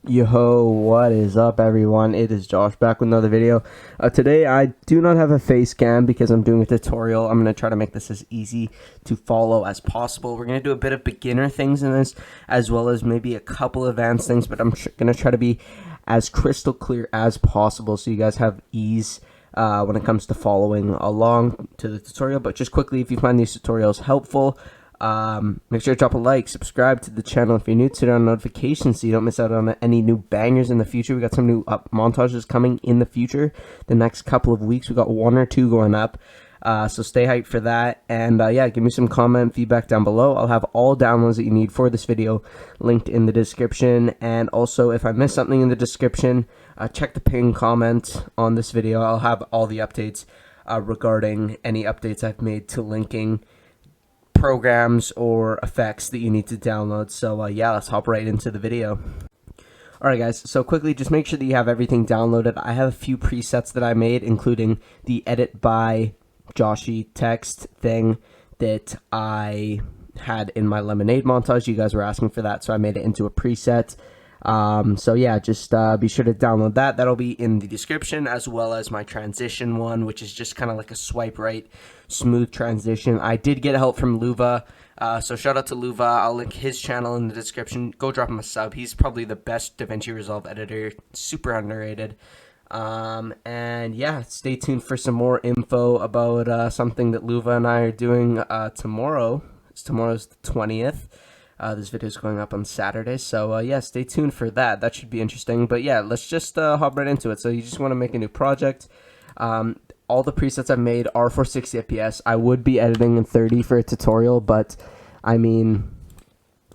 Yo, what is up everyone? It is Josh back with another video. Today I do not have a face cam because I'm doing a tutorial. I'm going to try to make this as easy to follow as possible. We're going to do a bit of beginner things in this as well as maybe a couple advanced things, but I'm going to try to be as crystal clear as possible so you guys have ease when it comes to following along to the tutorial. But just quickly, if you find these tutorials helpful, make sure to drop a like, subscribe to the channel if you're new, turn on notifications so you don't miss out on any new bangers in the future. We got some new montages coming in the future. The next couple of weeks we got 1 or 2 going up, so stay hyped for that. And yeah, give me some comment feedback down below. I'll have all downloads that you need for this video linked in the description, and also if I miss something in the description, check the pinned comment on this video. I'll have all the updates regarding any updates I've made to linking programs or effects that you need to download. So yeah, let's hop right into the video. Alright guys, so quickly, just make sure that you have everything downloaded. I have a few presets that I made, including the edit by Joshy text thing that I had in my lemonade montage. You guys were asking for that, so I made it into a preset. So yeah, just be sure to download that. That'll be in the description, as well as my transition one, which is just kind of like a swipe right smooth transition. I did get help from Luva, so shout out to Luva. I'll link his channel in the description. Go drop him a sub. He's probably the best Davinci Resolve editor, super underrated. And yeah, stay tuned for some more info about something that Luva and I are doing tomorrow. Tomorrow's the 20th. This video is going up on Saturday, so yeah, stay tuned for that. That should be interesting. But yeah, let's just hop right into it. So you just want to make a new project. All the presets I've made are for 60 FPS. I would be editing in 30 for a tutorial, but I mean,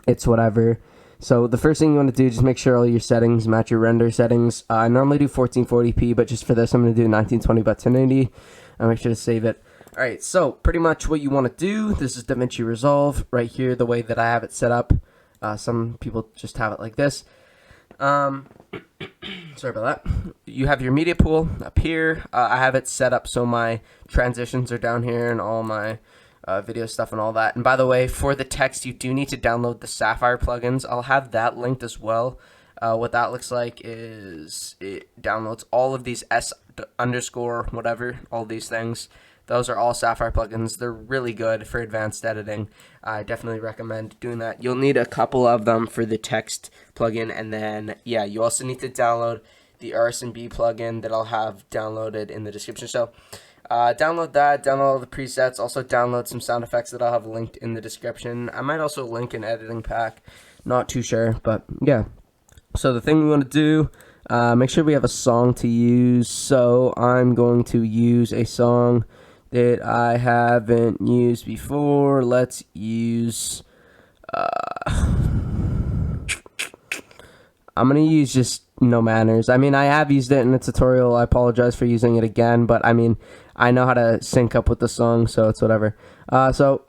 it's whatever. So the first thing you want to do, just make sure all your settings match your render settings. I normally do 1440p, but just for this, I'm going to do 1920 by 1080. I'll make sure to save it. Alright, so pretty much what you want to do, this is Davinci Resolve right here, the way that I have it set up. Some people just have it like this. Sorry about that. You have your media pool up here. I have it set up so my transitions are down here and all my video stuff and all that. And by the way, for the text, you do need to download the Sapphire plugins. I'll have that linked as well. What that looks like is it downloads all of these S_ whatever, all these things. Those are all Sapphire plugins. They're really good for advanced editing. I definitely recommend doing that. You'll need a couple of them for the text plugin, and then yeah, you also need to download the RSB plugin that I'll have downloaded in the description. So download that, download all the presets, also download some sound effects that I'll have linked in the description. I might also link an editing pack, not too sure, but yeah. So the thing we want to do, make sure we have a song to use. So I'm going to use a song that I haven't used before. Let's use I'm gonna use just No Manners. I mean, I have used it in a tutorial. I apologize for using it again, but I mean, I know how to sync up with the song, so it's whatever. So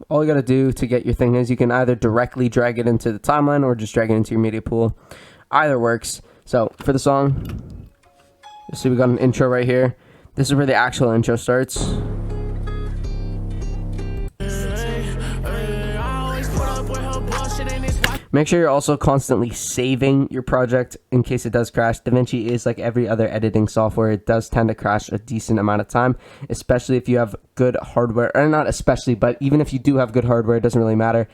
all you gotta do to get your thing is you can either directly drag it into the timeline or just drag it into your media pool. Either works. So for the song, you see we got an intro right here. This is where the actual intro starts. Make sure you're also constantly saving your project in case it does crash. Davinci is like every other editing software. It does tend to crash a decent amount of time, especially if you have good hardware. Or not especially, but even if you do have good hardware, it doesn't really matter.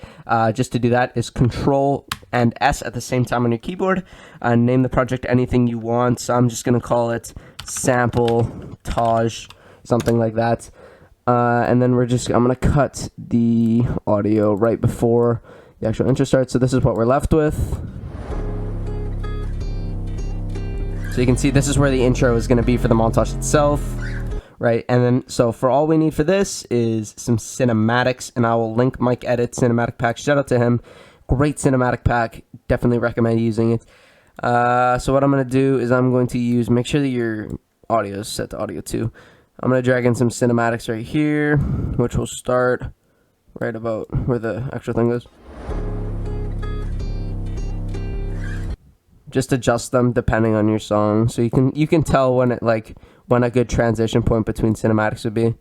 Just to do that is Control and S at the same time on your keyboard. Name the project anything you want. So I'm just going to call it Sample Taj, something like that. And then I'm going to cut the audio right before the actual intro starts. So this is what we're left with. So you can see this is where the intro is going to be for the montage itself, right? And then, so for all we need for this is some cinematics, and I will link Mike Edit cinematic pack. Shout out to him. Great cinematic pack. Definitely recommend using it. So what I'm going to do is I'm going to use, make sure that your audio is set to audio 2. I'm going to drag in some cinematics right here, which will start right about where the actual thing goes. Just adjust them depending on your song, so you can tell when when a good transition point between cinematics would be.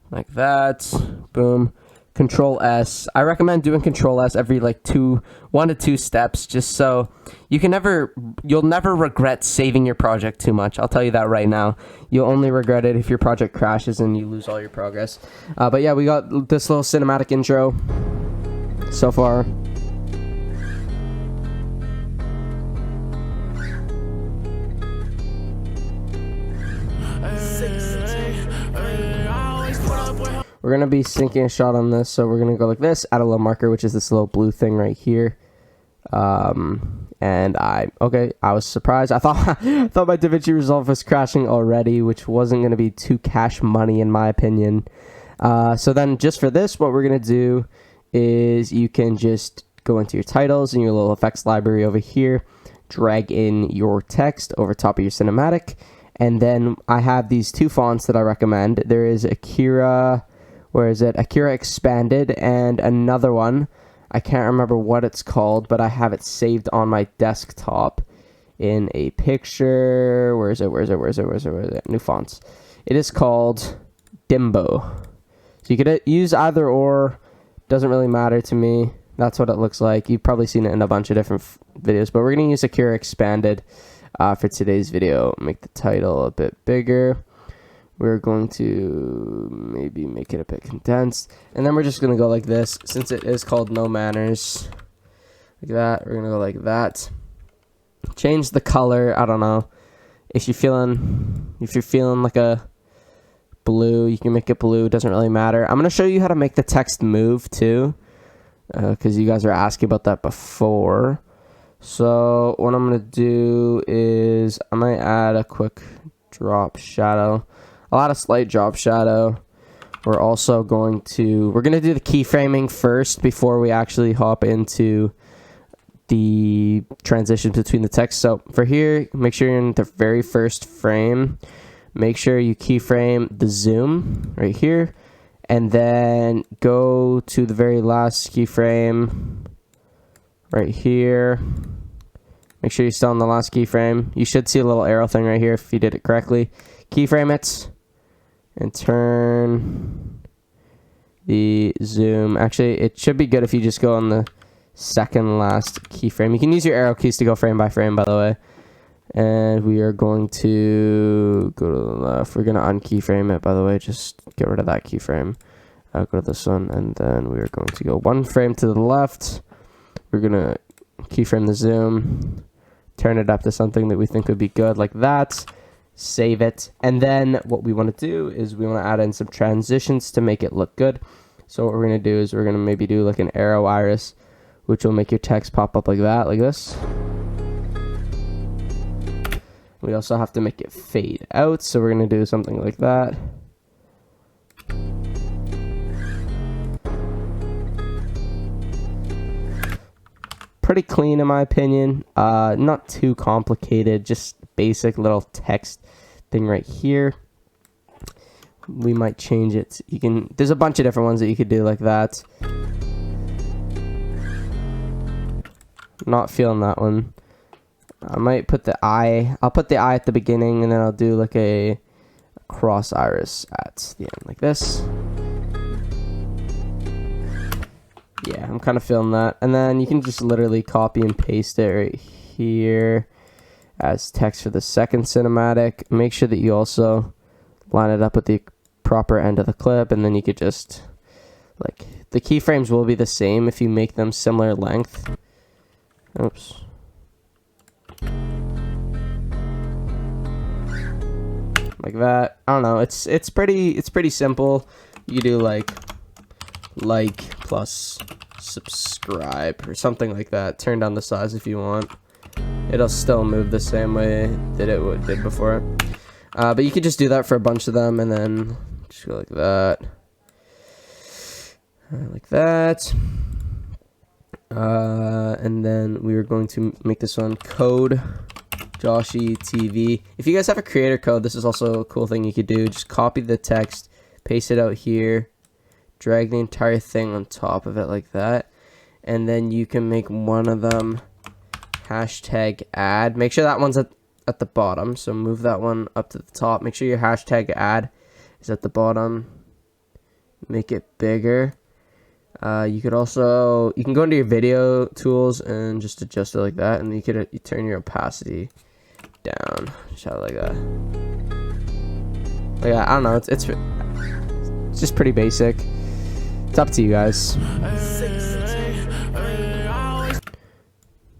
Like that. Boom. Control S. I recommend doing Control S every like 1 to 2 steps, just so you'll never regret saving your project too much. I'll tell you that right now. You'll only regret it if your project crashes and you lose all your progress. But yeah, we got this little cinematic intro so far. We're going to be syncing a shot on this, so we're going to go like this, add a little marker, which is this little blue thing right here. And I was surprised. I thought my Davinci Resolve was crashing already, which wasn't going to be too cash money in my opinion. So then just for this, what we're going to do is you can just go into your titles and your little effects library over here, drag in your text over top of your cinematic. And then I have these 2 fonts that I recommend. There is Akira Expanded, and another one. I can't remember what it's called, but I have it saved on my desktop in a picture. Where is it? New fonts. It is called Dimbo. So you could use either or. Doesn't really matter to me. That's what it looks like. You've probably seen it in a bunch of different videos, but we're going to use Akira Expanded for today's video. Make the title a bit bigger. We're going to maybe make it a bit condensed. And then we're just going to go like this. Since it is called No Manners. Like that. We're going to go like that. Change the color. I don't know. If you're feeling like a blue, you can make it blue. It doesn't really matter. I'm going to show you how to make the text move too. Because you guys were asking about that before. So what I'm going to do is I might add a quick drop shadow. A slight drop shadow. We're going to do the keyframing first before we actually hop into the transition between the text. So for here, make sure you're in the very first frame. Make sure you keyframe the zoom right here. And then go to the very last keyframe right here. Make sure you're still on the last keyframe. You should see a little arrow thing right here if you did it correctly. Keyframe it. And turn the zoom. Actually, it should be good if you just go on the second last keyframe. You can use your arrow keys to go frame by frame, by the way. And we are going to go to the left. We're going to unkeyframe it, by the way. Just get rid of that keyframe. Go to this one. And then we are going to go 1 frame to the left. We're going to keyframe the zoom. Turn it up to something that we think would be good, like that. Save it. And then what we want to do is we want to add in some transitions to make it look good. So what we're going to do is we're going to maybe do like an arrow iris, which will make your text pop up like that, like this. We also have to make it fade out, so we're going to do something like that. Pretty clean in my opinion. Not too complicated, just basic little text thing right here. We might change it. There's a bunch of different ones that you could do like that. Not feeling that one. I might put the eye. I'll put the eye at the beginning, and then I'll do like a cross iris at the end, like this. Yeah, I'm kind of feeling that. And then you can just literally copy and paste it right here as text for the second cinematic. Make sure that you also line it up with the proper end of the clip, and then you could just, like, the keyframes will be the same if you make them similar length. Oops. Like that. I don't know. It's pretty simple. You do like plus subscribe or something like that. Turn down the size if you want. It'll still move the same way that it did before. But you could just do that for a bunch of them, and then just go like that. Like that. And then we are going to make this one code joshyytv. If you guys have a creator code, this is also a cool thing you could do. Just copy the text, paste it out here, drag the entire thing on top of it like that, and then you can make one of them hashtag ad. Make sure that one's at the bottom, so move that one up to the top. Make sure your hashtag ad is at the bottom. Make it bigger, You can go into your video tools and just adjust it like that, and you turn your opacity down, just like that. Like, I don't know, it's just pretty basic. It's up to you guys.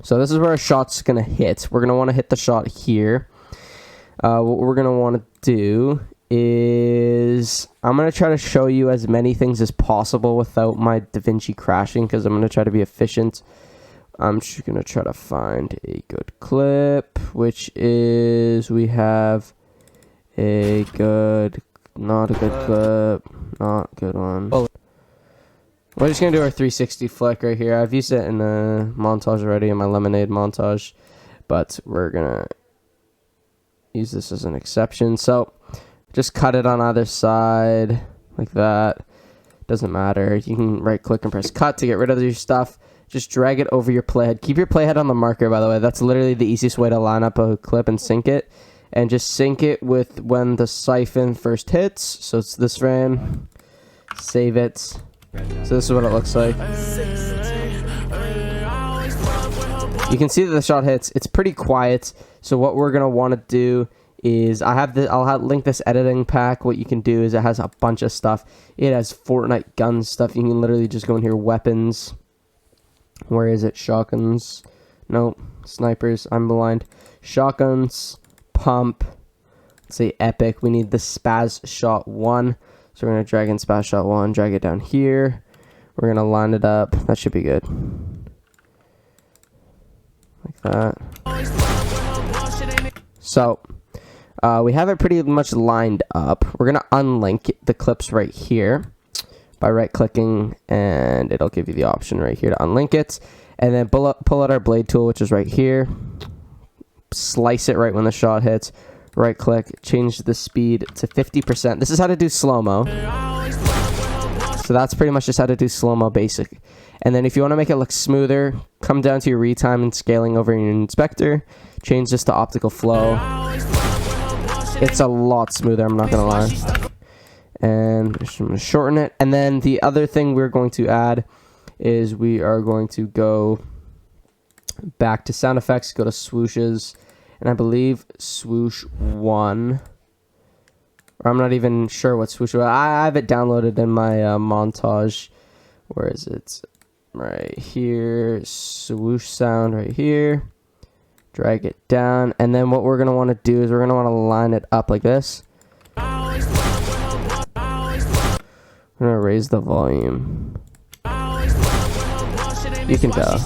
So this is where our shot's gonna hit. We're gonna want to hit the shot here. What we're gonna want to do is I'm gonna try to show you as many things as possible without my Davinci crashing, because I'm gonna try to be efficient. I'm just gonna try to find a good clip, which is, we have a good, not a good clip, not a good one. We're just gonna do our 360 flick right here. I've used it in a montage already, in my lemonade montage, but we're gonna use this as an exception. So just cut it on either side like that. Doesn't matter. You can right click and press cut to get rid of your stuff. Just drag it over your playhead. Keep your playhead on the marker, by the way. That's literally the easiest way to line up a clip and sync it. And just sync it with when the siphon first hits. So it's this frame. Save it. So this is what it looks like. You can see that the shot hits. It's pretty quiet. So what we're gonna want to do is, I'll link this editing pack. What you can do is, it has a bunch of stuff. It has Fortnite gun stuff. You can literally just go in here, weapons. Where is it? Shotguns. Nope. Snipers. I'm blind. Shotguns. Pump. Let's say epic. We need the spaz shot 1. So we're going to drag in spaz shot 1. Drag it down here. We're going to line it up. That should be good. Like that. So we have it pretty much lined up. We're going to unlink the clips right here by right clicking, and it'll give you the option right here to unlink it, and then pull out our blade tool, which is right here. Slice it right when the shot hits. Right click, change the speed to 50%. This is how to do slow-mo. So that's pretty much just how to do slow-mo basic. And then if you want to make it look smoother, come down to your retime and scaling over in your inspector. Change this to optical flow. It's a lot smoother, I'm not gonna lie. And I'm just gonna shorten it. And then the other thing we're going to add is, we are going to go back to sound effects, go to swooshes, and I believe swoosh 1, or I'm not even sure what swoosh was. I have it downloaded in my montage. Where is it? Right here. Swoosh sound right here. Drag it down, and then what we're gonna want to do is, we're gonna want to line it up like this. I'm gonna raise the volume. You can tell.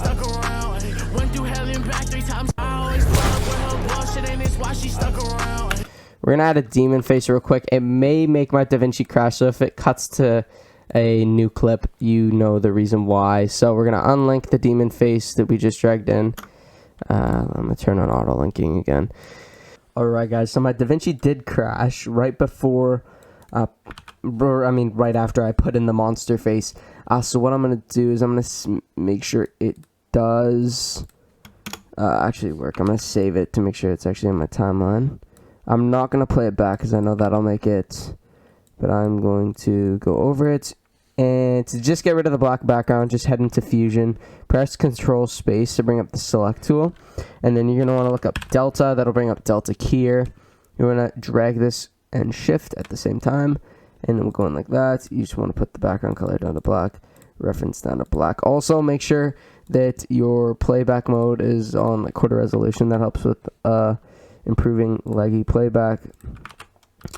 We're gonna add a demon face real quick. It may make my Davinci crash, so if it cuts to a new clip, you know the reason why. So we're gonna unlink the demon face that we just dragged in. I'm gonna turn on auto linking again. Alright guys, so my Davinci did crash right before, right after I put in the monster face. So what I'm gonna do is, I'm gonna make sure it does actually work. I'm gonna save it to make sure it's actually in my timeline. I'm not gonna play it back because I know that'll make it, but I'm going to go over it. And to just get rid of the black background, just head into Fusion, press Control Space to bring up the Select tool, and then you're going to want to look up Delta. That'll bring up Delta Keyer. You're going to drag this and Shift at the same time, and then we'll go in like that. You just want to put the background color down to black, reference down to black. Also, make sure that your playback mode is on like quarter resolution. That helps with improving laggy playback.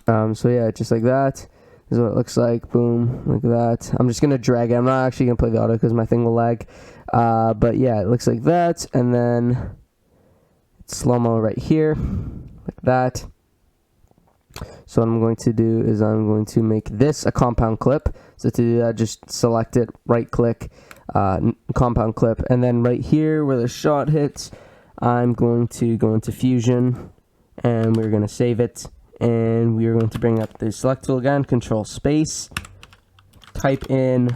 So yeah, just like that. This is what it looks like. Boom, like that. I'm just gonna drag it. I'm not actually gonna play the audio because my thing will lag. But yeah, it looks like that, and then it's slow-mo right here, like that. So what I'm going to do is, I'm going to make this a compound clip. So to do that, just select it, right click, compound clip, and then right here where the shot hits, I'm going to go into Fusion, and we're gonna save it. And we are going to bring up the select tool again, Control Space, type in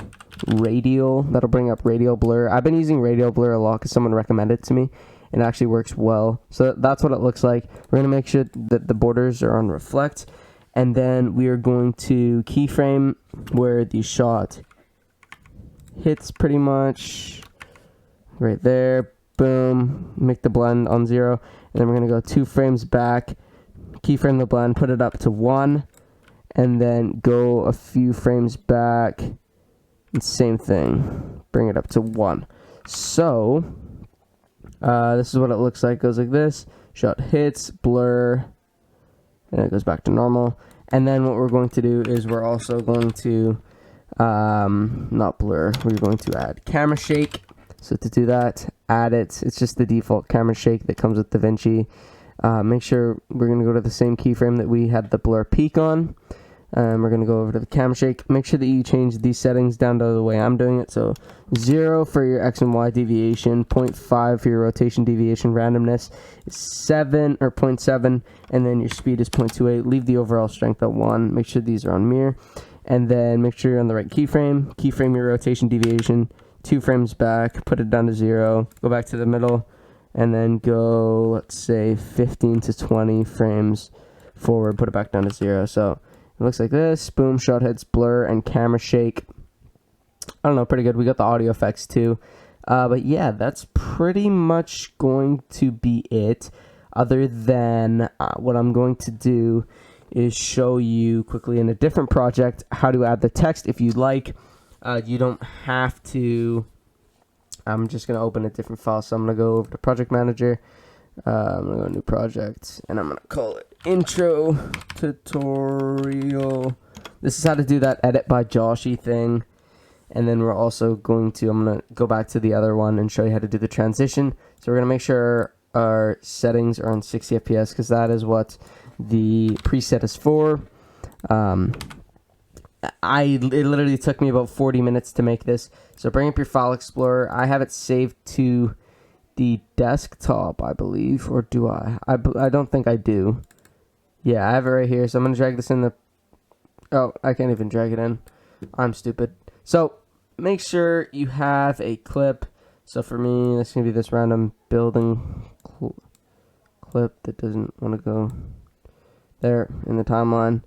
radial. That'll bring up radial blur. I've been using radial blur a lot because someone recommended it to me, and it actually works well. So that's what it looks like. We're going to make sure that the borders are on reflect, and then we are going to keyframe where the shot hits pretty much right there. Boom, make the blend on 0, and then we're gonna go 2 frames back, keyframe the blend, put it up to 1, and then go a few frames back, and same thing, bring it up to 1. So this is what it looks like. It goes like this: shot hits, blur, and it goes back to normal. And then what we're going to do is we're also going to not blur, we're going to add camera shake. So to do that, add it. It's just the default camera shake that comes with Davinci. Make sure we're going to go to the same keyframe that we had the blur peak on. We're going to go over to the camera shake. Make sure that you change these settings down to the way I'm doing it. So 0 for your X and Y deviation, 0.5 for your rotation deviation randomness, 7 or 0.7, and then your speed is 0.28. Leave the overall strength at 1. Make sure these are on mirror. And then make sure you're on the right keyframe. Keyframe your rotation deviation 2 frames back, put it down to 0, go back to the middle, and then go, let's say, 15 to 20 frames forward, put it back down to 0. So it looks like this: boom, shot hits, blur, and camera shake. I don't know, pretty good. We got the audio effects too. But yeah, that's pretty much going to be it. Other than what I'm going to do is show you quickly in a different project how to add the text if you'd like. You don't have to. I'm just going to open a different file. So I'm going to go over to Project Manager. I'm going to go to New Project, and I'm going to call it Intro Tutorial. This is how to do that edit by Joshy thing. And then we're also going to, I'm going to go back to the other one and show you how to do the transition. So we're going to make sure our settings are on 60 FPS because that is what the preset is for. It literally took me about 40 minutes to make this. So bring up your file explorer. I have it saved to the desktop, I believe, or do I? I don't think I do. Yeah, I have it right here. So I'm going to drag this in the... Oh, I can't even drag it in. I'm stupid. So make sure you have a clip. So for me, that's going to be this random building clip that doesn't want to go there in the timeline.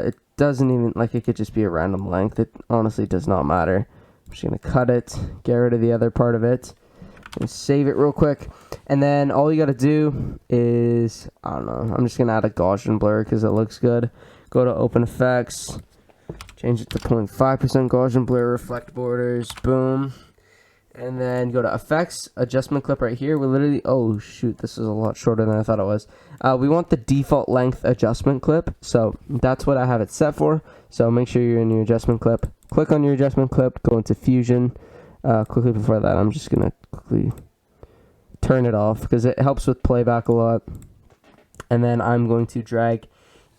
It doesn't even, like, it could just be a random length. It honestly does not matter. I'm just going to cut it, get rid of the other part of it, and save it real quick. And then all you got to do is, I don't know, I'm just going to add a Gaussian blur because it looks good. Go to Open Effects, change it to 0.5% Gaussian blur, reflect borders, boom. And then go to Effects, Adjustment Clip right here. We literally, oh shoot, this is a lot shorter than I thought it was. We want the default length adjustment clip, so that's what I have it set for. So make sure you're in your adjustment clip. Click on your adjustment clip, go into Fusion. Quickly before that, I'm just gonna quickly turn it off because it helps with playback a lot. And then I'm going to drag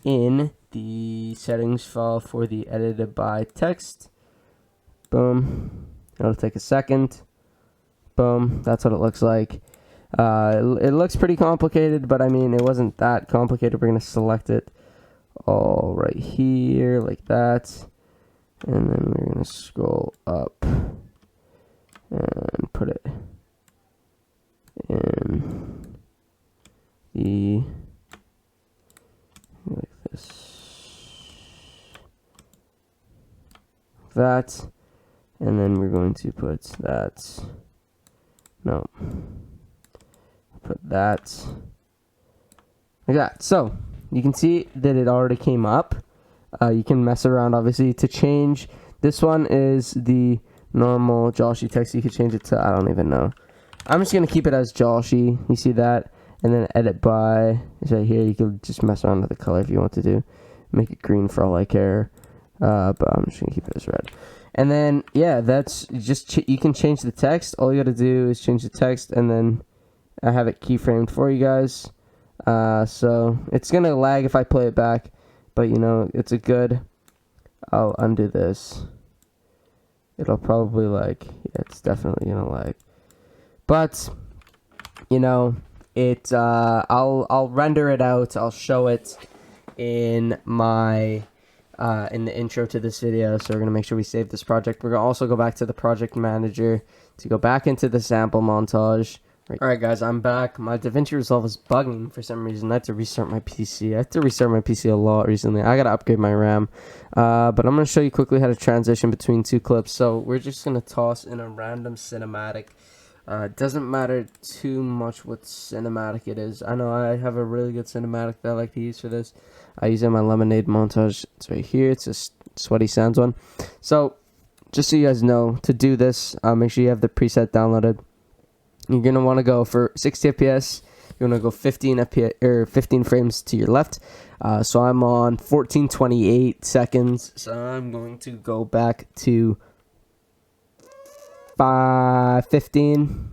in the settings file for the edited by text. Boom. It'll take a second. Boom. That's what it looks like. It looks pretty complicated, but I mean, it wasn't that complicated. We're going to select it all right here, like that. And then we're going to scroll up and put it in the, like this, that. And then we're going to put that, no, put that, like that. So, you can see that it already came up. You can mess around, obviously, to change. This one is the normal Joshy text. You can change it to, I don't even know. I'm just going to keep it as Joshy. You see that? And then edit by is right here. You can just mess around with the color if you want to do. Make it green for all I care. But I'm just going to keep it as red. And then, yeah, that's just, you can change the text. All you got to do is change the text, and then I have it keyframed for you guys. So it's going to lag if I play it back, but, you know, it's a good, I'll undo this. It'll probably, like, yeah, it's definitely going to lag. But, you know, it, I'll render it out. I'll show it in my... in the intro to this video. So we're going to make sure we save this project. We're going to also go back to the project manager to go back into the sample montage. Alright guys, I'm back. My Davinci Resolve is bugging for some reason. I have to restart my PC. I have to restart my PC a lot recently. I gotta upgrade my RAM. But I'm gonna show you quickly how to transition between two clips. So we're just gonna toss in a random cinematic. It doesn't matter too much what cinematic it is. I know I have a really good cinematic that I like to use for this. I use it in my Lemonade montage. It's right here. It's a sweaty sounds one. So just so you guys know, to do this, make sure you have the preset downloaded. You're gonna want to go for 60 FPS. You want to go 15 FPS or 15 frames to your left. So I'm on 1428 seconds. So I'm going to go back to 15.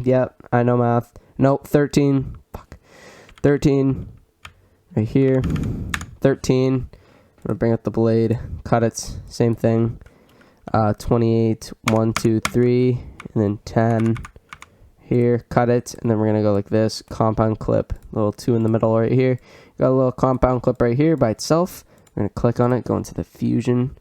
Yep, I know math. Nope, 13. Fuck. 13. Right here. 13. I'm gonna bring up the blade. Cut it. Same thing. 28. 1, 2, 3, and then 10. Here, cut it, and then we're gonna go like this. Compound clip, little 2 in the middle right here. Got a little compound clip right here by itself. We're gonna click on it, go into the fusion,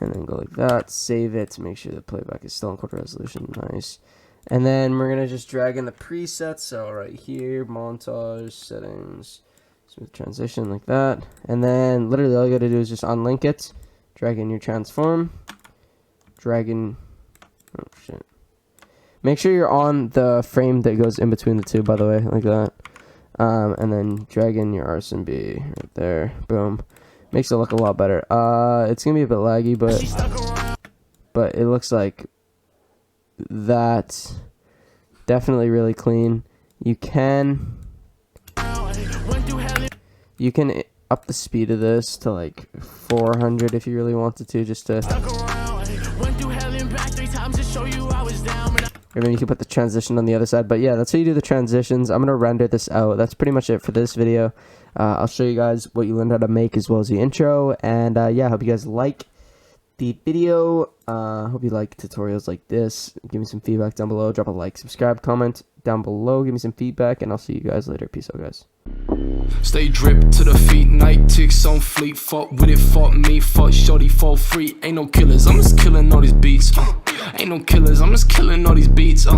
and then go like that. Save it to make sure the playback is still in quarter resolution. Nice. And then we're gonna just drag in the presets. So right here, montage settings, smooth transition like that. And then literally all you gotta do is just unlink it, drag in your transform, drag in. Oh shit. Make sure you're on the frame that goes in between the two, by the way, like that. And then drag in your RSMB right there. Boom. Makes it look a lot better. It's going to be a bit laggy, but it looks like that's definitely really clean. You can up the speed of this to like 400 if you really wanted to, just to... Or maybe you can put the transition on the other side. But yeah, that's how you do the transitions. I'm going to render this out. That's pretty much it for this video. I'll show you guys what you learned how to make as well as the intro. And yeah, I hope you guys like the video. Hope you like tutorials like this. Give me some feedback down below. Drop a like, subscribe, comment down below. Give me some feedback, and I'll see you guys later. Peace out, guys. Stay dripped to the feet, night ticks on fleet. Fuck with it, fuck me, fuck shorty, fall free. Ain't no killers, I'm just killing all these beats. Ain't no killers, I'm just killing all these beats.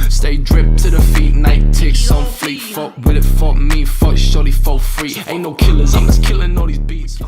Stay dripped to the feet, night ticks on fleet. Fuck with it, fuck me, fuck shorty, fall free. Ain't no killers, I'm just killing all these beats.